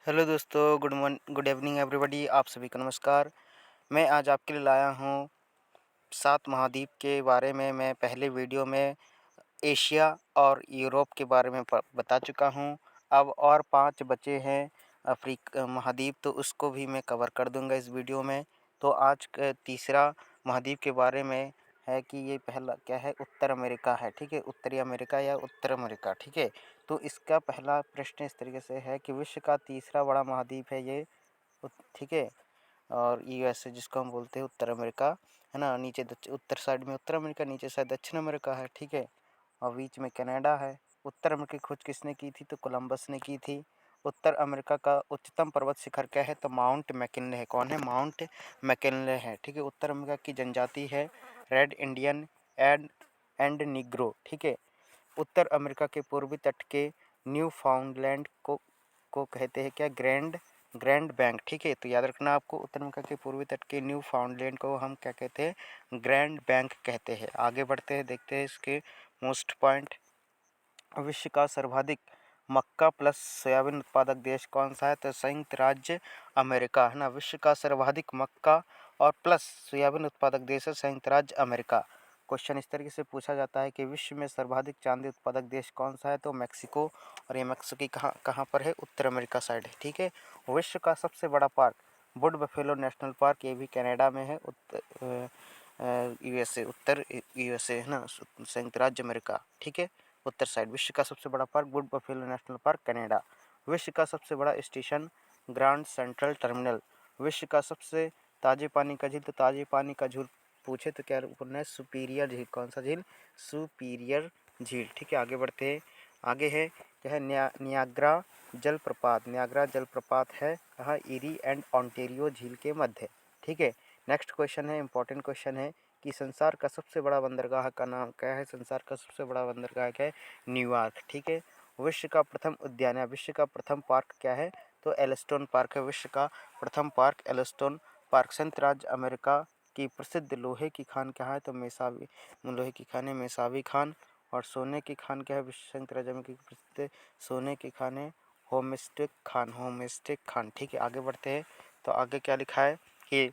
Hello दोस्तों, good evening everybody. आप सभी को नमस्कार। मैं आज आपके लिए लाया हूँ 7 महाद्वीप के बारे में। मैं पहले वीडियो में एशिया और यूरोप के बारे में बता चुका हूँ। अब और 5 बचे हैं महाद्वीप, तो उसको भी मैं कवर कर दूंगा इस वीडियो में। तो आज का तीसरा महाद्वीप के बारे में है कि ये पहला क्या है, उत्तर अमेरिका है। ठीक है, उत्तरी अमेरिका या उत्तर अमेरिका। ठीक है, तो इसका पहला प्रश्न इस तरीके से है कि विश्व का तीसरा बड़ा महाद्वीप है ये। ठीक है, और यूएसए जिसको हम बोलते हैं उत्तर अमेरिका, है ना। नीचे उत्तर साइड में उत्तर अमेरिका, नीचे साइड दक्षिण अमेरिका है। ठीक है, और बीच में कनाडा है। उत्तर अमेरिका की खोज किसने की थी? तो कोलंबस ने की थी। उत्तर अमेरिका का उच्चतम पर्वत शिखर क्या है? तो माउंट मैकिनले है। कौन है? माउंट मैकिनले है। ठीक है, उत्तर अमेरिका की जनजाति है red Indian and and Negro. ठीक है, उत्तर अमेरिका के पूर्वी तट के न्यू फाउंडलैंड को कहते हैं क्या? Grand grand bank. ठीक है, तो याद रखना आपको, उत्तर अमेरिका के पूर्वी तट के न्यू फाउंडलैंड को हम क्या कहते हैं? ग्रैंड बैंक कहते हैं। आगे बढ़ते हैं, देखते हैं इसके मोस्ट पॉइंट। विश्व का सर्वाधिक मक्का प्लस सोयाबीन उत्पादक देश कौन सा है? तो संयुक्त राज्य अमेरिका, है ना। विश्व का सर्वाधिक मक्का और प्लस सोयाबीन उत्पादक देश है संयुक्त राज्य अमेरिका। क्वेश्चन इस तरीके से पूछा जाता है कि विश्व में सर्वाधिक चांदी उत्पादक देश कौन सा है? तो मैक्सिको। और ये मैक्सिको कहाँ कहाँ पर है? उत्तर अमेरिका साइड है। ठीक है, विश्व का सबसे बड़ा park would buffalo national park, ये भी कनाडा में है। यूएसए, उत्तर यूएसए, है ना, संयुक्त राज्य अमेरिका। ठीक है, उत्तर साइड। विश्व का सबसे बड़ा park would buffalo national park, Canada. विश्व का सबसे बड़ा स्टेशन ग्रांड सेंट्रल टर्मिनल। विश्व का सबसे ताजे पानी का झील, तो ताजे पानी का झील पूछे तो क्या बोलना है? सुपीरियर झील। कौन सा झील? सुपीरियर झील। ठीक है, आगे बढ़ते हैं। आगे है क्या है? नियाग्रा जलप्रपात। नियाग्रा जलप्रपात है कहाँ? इरी एंड ऑन्टेरियो झील के मध्य। ठीक है, नेक्स्ट क्वेश्चन है, इंपॉर्टेंट क्वेश्चन है कि संसार का सबसे बड़ा बंदरगाह का नाम क्या है? संसार का सबसे बड़ा बंदरगाह क्या है? न्यूयॉर्क। ठीक है, विश्व का प्रथम उद्यान या विश्व का प्रथम पार्क क्या है? तो एलस्टोन पार्क है विश्व का प्रथम पार्क, एलस्टोन पार्क। संयुक्त राज्य अमेरिका की प्रसिद्ध लोहे की खान क्या है? तो मेसावी। लोहे की खान है मेसावी खान। और सोने की खान क्या है? विश्व संयुक्त राज्य अमेरिका की प्रसिद्ध सोने की खान है होमस्टिक खान, होमस्टिक खान। ठीक है, आगे बढ़ते हैं। तो आगे क्या लिखा है कि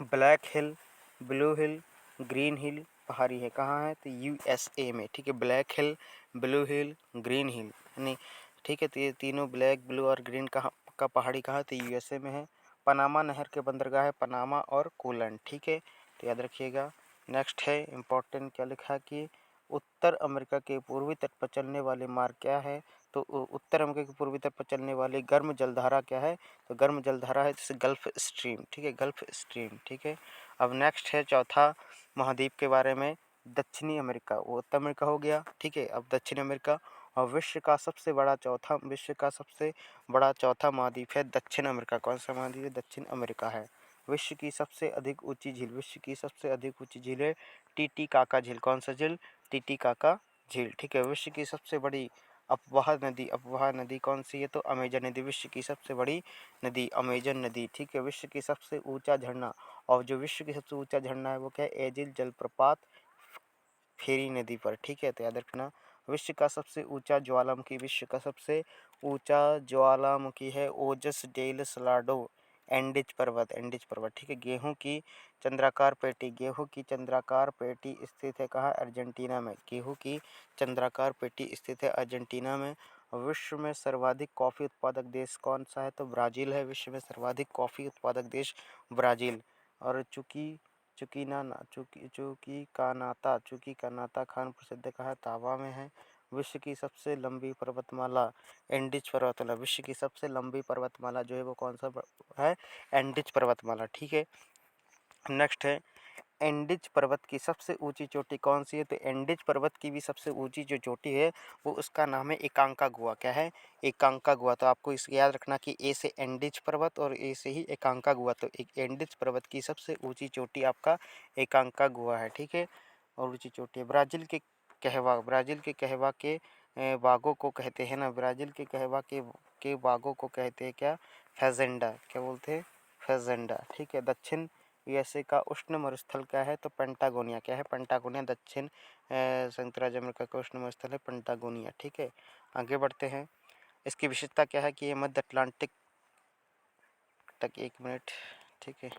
ब्लैक हिल, ब्लू हिल, ग्रीन हिल पहाड़ी है कहाँ है? तो यूएसए में। ठीक है, ब्लैक हिल, ब्लू हिल, ग्रीन हिल, यानी ठीक है, तो ये तीनों ब्लैक, ब्लू और ग्रीन कहाँ का पहाड़ी कहाँ? तो यूएसए में है। पनामा नहर के बंदरगाह है पनामा और कोलन। ठीक है, तो याद रखिएगा। नेक्स्ट है इम्पोर्टेंट, क्या लिखा है कि उत्तर अमेरिका के पूर्वी तट पर चलने वाले मार्ग क्या है? तो उत्तर अमेरिका के पूर्वी तट पर चलने वाली गर्म जलधारा क्या है? तो गर्म जलधारा है जैसे गल्फ स्ट्रीम। ठीक है, गल्फ स्ट्रीम। ठीक है, अब नेक्स्ट है चौथा महाद्वीप के बारे में, दक्षिणी अमेरिका। वो उत्तर अमेरिका हो गया। ठीक है, अब दक्षिण अमेरिका। और विश्व का सबसे बड़ा चौथा महाद्वीप है दक्षिण अमेरिका। कौन सा महाद्वीप है? दक्षिण अमेरिका है। विश्व की सबसे अधिक ऊंची झील, विश्व की सबसे अधिक ऊंची झील है टीटीकाका झील। कौन सा झील? टीटीकाका झील। ठीक है, विश्व की सबसे बड़ी अफवाह नदी कौन सी है? तो अमेजन नदी। विश्व की सबसे बड़ी नदी अमेजन नदी। ठीक है, विश्व की सबसे ऊंचा झरना, और जो विश्व की सबसे ऊंचा झरना है वो क्या है? एजिल जलप्रपात, फेरी नदी पर। ठीक है, तो याद रखना। विश्व का सबसे ऊंचा ज्वालामुखी, विश्व का सबसे ऊंचा ज्वालामुखी है ओजस डेल सलाडो, एंडिज पर्वत, एंडिज पर्वत। ठीक है, गेहूं की चंद्राकार पेटी स्थित है कहाँ? अर्जेंटीना में। गेहूं की चंद्राकार पेटी स्थित है अर्जेंटीना में। विश्व में सर्वाधिक कॉफी उत्पादक देश कौन सा है? तो ब्राज़ील है। विश्व में सर्वाधिक कॉफी उत्पादक देश ब्राज़ील। और चूंकि का नाता खान प्रसिद्ध कहाँ है? तावा में है। विश्व की सबसे लंबी पर्वतमाला एंडिज पर्वतमाला। विश्व की सबसे लंबी पर्वतमाला जो है वो कौन सा है? एंडिज पर्वतमाला। ठीक है, नेक्स्ट है एंडिज पर्वत की सबसे ऊंची चोटी कौन सी है? तो एंडिज पर्वत की भी सबसे ऊंची जो चोटी है वो उसका नाम है एकांकागुआ। क्या है? एकांकागुआ। तो आपको इस याद रखना कि ए से एंडिज पर्वत और ए से ही एकांकागुआ। तो एक एंडिज पर्वत की सबसे ऊंची चोटी आपका एकांकागुआ है। ठीक है, और ऊंची चोटी है। ब्राज़ील के कहवा के बागों को कहते हैं ना, ब्राज़ील के कहवा के बागों को कहते हैं क्या? फेजेंडा। क्या बोलते हैं? फेजेंडा। ठीक है, दक्षिण यूएसए का उष्ण मरुस्थल क्या है? तो पेंटागोनिया। क्या है? पेंटागोनिया। संयुक्त राज्य अमेरिका का उष्ण मरुस्थल है पेंटागोनिया। ठीक है, आगे बढ़ते हैं। इसकी विशेषता क्या है कि ये मध्य अटलांटिक तक, 1 मिनट, ठीक है।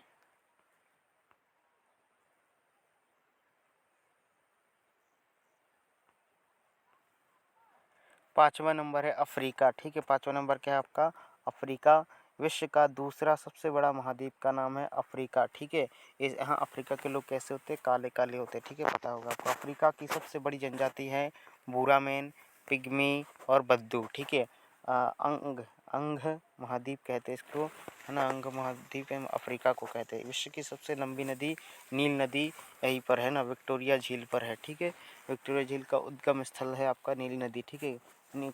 5वां नंबर है अफ्रीका, ठीक है। 5वां नंबर क्या है आपका? अफ्रीका। विश्व का दूसरा सबसे बड़ा महाद्वीप का नाम है अफ्रीका, ठीक है। इस यहाँ अफ्रीका के लोग कैसे होते हैं? काले काले होते हैं, ठीक है, पता होगा आपको। अफ्रीका की सबसे बड़ी जनजाति है बूरामैन, पिग्मी और बद्दू, ठीक है। अंग अंग महाद्वीप कहते हैं इसको, है ना, अंग महाद्वीप एवं अफ्रीका को कहते हैं। विश्व की सबसे लंबी नदी नील नदी यहीं पर है ना, विक्टोरिया झील पर है, ठीक है। विक्टोरिया झील का उद्गम स्थल है आपका नील नदी, ठीक है।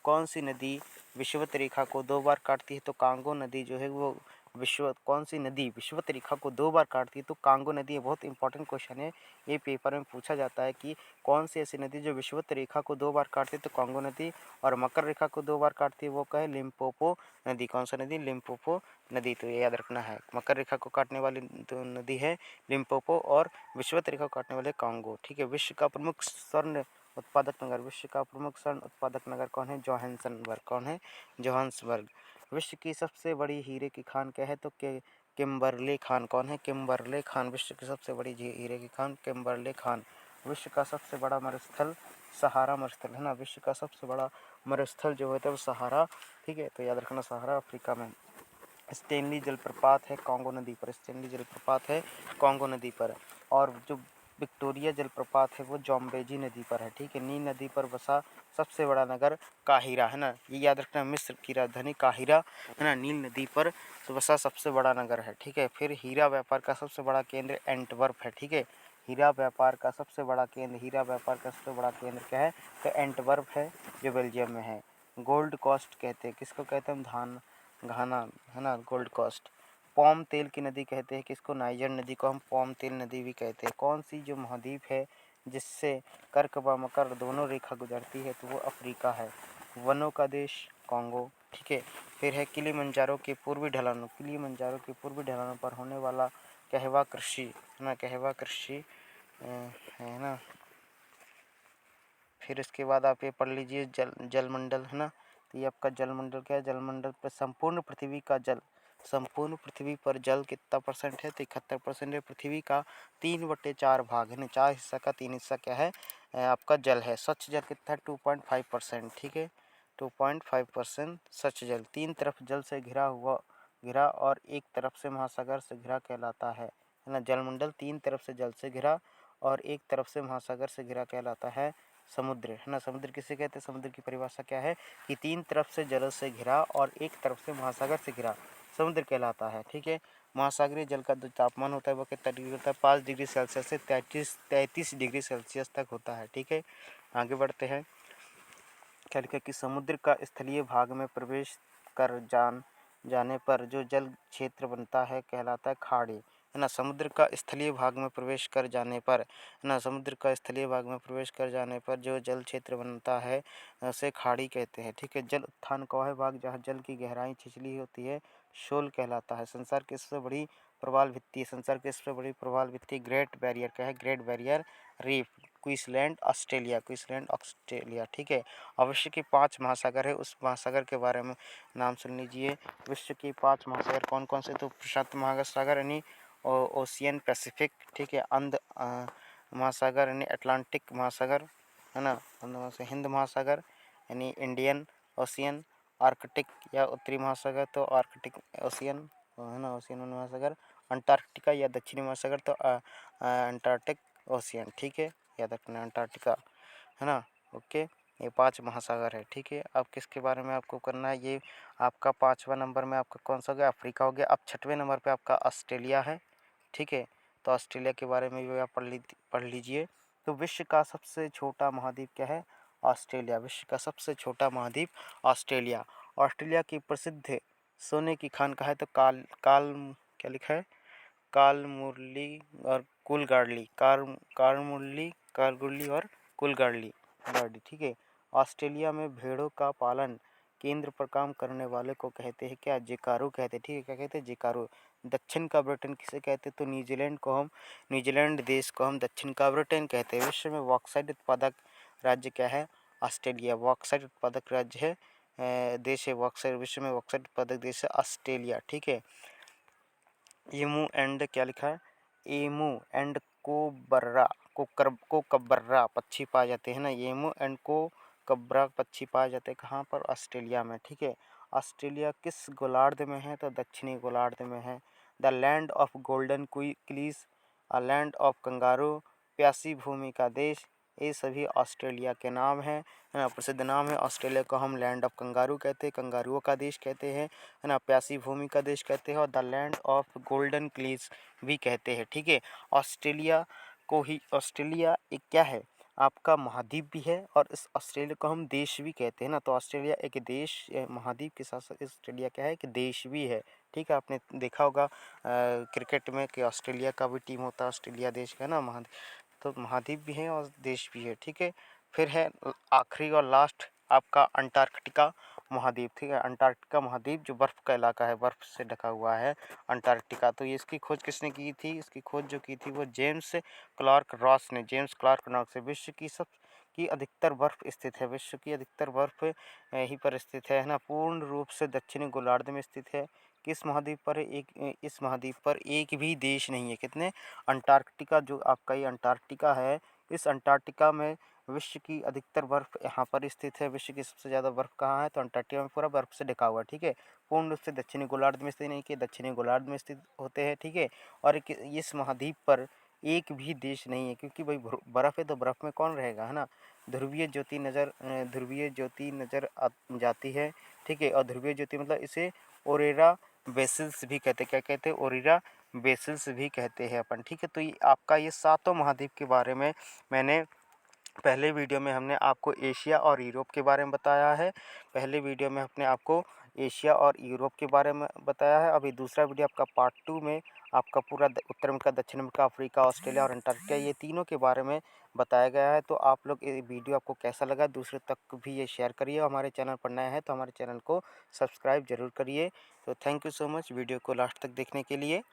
कौन सी नदी विषुवत रेखा को 2 बार काटती है? तो कांगो नदी जो है वो कौन सी नदी विषुवत रेखा को 2 बार काटती है? तो कांगो नदी है। बहुत इंपॉर्टेंट क्वेश्चन है, ये पेपर में पूछा जाता है कि कौन सी ऐसी नदी जो विषुवत रेखा को 2 बार काटती है? तो कांगो नदी। और मकर रेखा को 2 बार काटती है वो क्या है? लिम्पोपो नदी। कौन सा नदी? लिम्पोपो नदी। तो ये याद रखना है, मकर रेखा को काटने वाली नदी है लिम्पोपो और विषुवत रेखा को काटने वाले कांगो, ठीक है। विश्व का प्रमुख स्वर्ण उत्पादक नगर, विश्व का प्रमुख स्वर्ण उत्पादक नगर कौन है? जोहान्सबर्ग। कौन है? जोहान्सबर्ग। विश्व की सबसे बड़ी हीरे की खान क्या है? तो किम्बरले खान। कौन है? किम्बरले खान। विश्व की सबसे बड़ी हीरे की खान किम्बरले खान। विश्व का सबसे बड़ा मरुस्थल सहारा मरुस्थल, है ना। विश्व का सबसे बड़ा मरुस्थल जो होता है वो सहारा, ठीक है। तो याद रखना, सहारा अफ्रीका में। स्टेनली जलप्रपात है कांगो नदी पर, स्टेनली जलप्रपात है कांगो नदी पर। और जो विक्टोरिया जलप्रपात है वो जॉम्बेजी नदी पर है, ठीक है। नील नदी पर बसा सबसे बड़ा नगर काहिरा, है ना, ये याद रखना। मिस्र की राजधानी काहिरा, है ना, नील नदी पर बसा सबसे बड़ा नगर है, ठीक है। फिर हीरा व्यापार का सबसे बड़ा केंद्र एंटवर्प है, ठीक है। हीरा व्यापार का सबसे बड़ा केंद्र, हीरा व्यापार का सबसे बड़ा केंद्र क्या है? तो एंटवर्प है, जो बेल्जियम में है। गोल्ड कोस्ट कहते हैं किसको? कहते हैं धान घाना, है ना, गोल्ड कोस्ट। पॉम तेल की नदी कहते हैं किसको? नाइजर नदी को हम पॉम तेल नदी भी कहते हैं। कौन सी जो महाद्वीप है जिससे कर्क व मकर दोनों रेखा गुजरती है? तो वो अफ्रीका है। वनों का देश कांगो, ठीक है। फिर है किलिमंजारो के पूर्वी ढलानों, किलिमंजारो के पूर्वी ढलानों पर होने वाला कहवा कृषि, है ना, कहवा कृषि है ना। फिर इसके बाद आप ये पढ़ लीजिए जलमंडल, है ना। तो ये आपका जलमंडल क्या है? जलमंडल पर संपूर्ण पृथ्वी का जल, संपूर्ण पृथ्वी पर जल कितना परसेंट है? तो 71% है। पृथ्वी का 3/4 भाग, है ना, 4 हिस्सा का 3 हिस्सा क्या है? आपका जल है। स्वच्छ जल कितना है? 2.5%, ठीक है। 2.5% स्वच्छ जल। 3 तरफ जल से घिरा और एक तरफ से महासागर से घिरा कहलाता है ना। जलमंडल 3 तरफ से जल से घिरा और एक तरफ से महासागर से घिरा कहलाता है समुद्र, है ना। समुद्र किसे कहते हैं? समुद्र की परिभाषा क्या है कि 3 तरफ से जल से घिरा और एक तरफ से महासागर से घिरा समुद्र कहलाता है, ठीक है। महासागरीय जल का जो तापमान होता है वो कितना डिग्री होता है? 5 डिग्री सेल्सियस से 33 डिग्री सेल्सियस तक होता है, ठीक है। आगे बढ़ते हैं। क्या लिखा कि समुद्र का स्थलीय भाग में प्रवेश कर जाने पर जो जल क्षेत्र बनता है कहलाता है खाड़ी, है ना। समुद्र का स्थलीय भाग में प्रवेश कर जाने पर, है ना, समुद्र का स्थलीय भाग में प्रवेश कर जाने पर जो जल क्षेत्र बनता है उसे खाड़ी कहते हैं, ठीक है। जल उत्थान का वह भाग जहाँ जल की गहराई छिछली होती है शोल कहलाता है। संसार की सबसे बड़ी प्रवाल भित्ति, संसार की सबसे बड़ी प्रवाल भित्ति ग्रेट बैरियर क्या है? Great barrier reef, Queensland Australia, Queensland Australia, ठीक है। और विश्व के 5 महासागर है, उस महासागर के बारे में नाम सुन लीजिए। विश्व के 5 महासागर कौन कौन से? तो प्रशांत महासागर यानी ओशियन पैसिफिक, ठीक है। महासागर यानी अटलांटिक महासागर, है ना। हिंद महासागर यानी इंडियन ओशियन। आर्कटिक या उत्तरी महासागर तो आर्कटिक ओशियन, है ना, ओशियन महासागर। अंटार्कटिका या दक्षिणी महासागर तो अंटार्कटिक ओशियन, ठीक है, याद रखना अंटार्कटिका, है ना। ओके, ये 5 महासागर है, ठीक है। अब किसके बारे में आपको करना है? ये आपका 5वां नंबर में आपका कौन सा हो गया? अफ्रीका हो गया। अब 6वें नंबर पे आपका ऑस्ट्रेलिया है, ठीक है। तो ऑस्ट्रेलिया के बारे में भी आप पढ़ लीजिए। तो विश्व का सबसे छोटा महाद्वीप क्या है? ऑस्ट्रेलिया। विश्व का सबसे छोटा महाद्वीप ऑस्ट्रेलिया। ऑस्ट्रेलिया की प्रसिद्ध सोने की खान कहा है? तो काल काल क्या लिखा है? कालमुरली और कुलगार्ली, कारमुरली, कारगुरली और कुलगार्ली गार्डी, ठीक है। ऑस्ट्रेलिया में भेड़ों का पालन केंद्र पर काम करने वाले को कहते हैं क्या? जिकारू कहते हैं, ठीक है। क्या कहते हैं? जिकारू। दक्षिण का ब्रिटेन किसे कहते हैं? तो न्यूजीलैंड देश को हम दक्षिण का ब्रिटेन कहते हैं। विश्व में बॉक्साइट उत्पादक राज्य क्या है? ऑस्ट्रेलिया बॉक्साइट उत्पादक राज्य है देश है बॉक्साइट, विश्व में बॉक्साइट उत्पादक देश है ऑस्ट्रेलिया, ठीक है। एमू एंड क्या लिखा है, एमू एंड कोकबर्रा पक्षी पाए जाते हैं ना, एमू एंड कोकबरा पक्षी पाए जाते हैं कहाँ पर, ऑस्ट्रेलिया में, ठीक है। ऑस्ट्रेलिया किस गोलार्ध में है, तो दक्षिणी गोलार्ध में है। The land of golden fleece, a land of kangaroo, प्यासी भूमि का देश, ये सभी ऑस्ट्रेलिया के नाम हैं, है ना, प्रसिद्ध नाम है। ऑस्ट्रेलिया को हम लैंड ऑफ कंगारू कहते हैं, कंगारुओं का देश कहते हैं, है ना, प्यासी भूमि का देश कहते हैं, और द लैंड ऑफ गोल्डन क्लीज भी कहते हैं, ठीक है। ऑस्ट्रेलिया एक क्या है, आपका महाद्वीप भी है, और इस ऑस्ट्रेलिया को हम देश भी कहते हैं ना, तो ऑस्ट्रेलिया एक देश महाद्वीप के साथ साथ ऑस्ट्रेलिया क्या है कि देश भी है, ठीक है। आपने देखा होगा क्रिकेट में कि ऑस्ट्रेलिया का भी टीम होता है, ऑस्ट्रेलिया देश का ना, तो महाद्वीप भी है और देश भी है, ठीक है। फिर है आखिरी और लास्ट आपका अंटार्कटिका महाद्वीप, ठीक है। अंटार्कटिका महाद्वीप जो बर्फ़ का इलाका है, बर्फ़ से ढका हुआ है अंटार्कटिका। तो ये इसकी खोज किसने की थी, इसकी खोज जो की थी वो जेम्स क्लार्क रॉस ने, जेम्स क्लार्क नाम से। विश्व की सब की अधिकतर बर्फ़ स्थित है, विश्व की अधिकतर बर्फ़ यहीं पर स्थित है ना, पूर्ण रूप से दक्षिणी गोलार्ध में स्थित है। किस महाद्वीप पर है, इस महाद्वीप पर एक भी देश नहीं है, कितने, अंटार्कटिका, जो आपका ये अंटार्कटिका है, इस अंटार्कटिका में विश्व की अधिकतर बर्फ़ यहाँ पर स्थित है। विश्व की सबसे ज़्यादा बर्फ़ कहाँ है, तो अंटार्कटिका में पूरा बर्फ़ से ढका हुआ है, ठीक है। पूर्ण रूप से दक्षिणी गोलार्ध में स्थित नहीं, कि दक्षिणी गोलार्ध में स्थित होते हैं, ठीक है। और इस महाद्वीप पर एक भी देश नहीं है, क्योंकि भाई बर्फ़ है तो बर्फ़ में कौन रहेगा, है ना। ध्रुवीय ज्योति नज़र जाती है, ठीक है। और ध्रुवीय ज्योति मतलब इसे ओरेरा बेसिल्स भी कहते हैं, क्या कहते हैं, ओरेरा बेसिल्स भी कहते हैं अपन, ठीक है। तो ये आपका ये सातों महाद्वीप के बारे में मैंने पहले वीडियो में हमने आपको एशिया और यूरोप के बारे में बताया है, पहले वीडियो में अपने आपको एशिया और यूरोप के बारे में बताया है। अभी दूसरा वीडियो आपका पार्ट 2 में आपका पूरा उत्तर अमेरिका, दक्षिण अमेरिका, अफ्रीका, ऑस्ट्रेलिया और अंटार्कटिका, ये तीनों के बारे में बताया गया है। तो आप लोग ये वीडियो आपको कैसा लगा, दूसरे तक भी ये शेयर करिए। हमारे चैनल पर नए हैं तो हमारे चैनल को सब्सक्राइब जरूर करिए। तो thank you so much video को लास्ट तक देखने के लिए।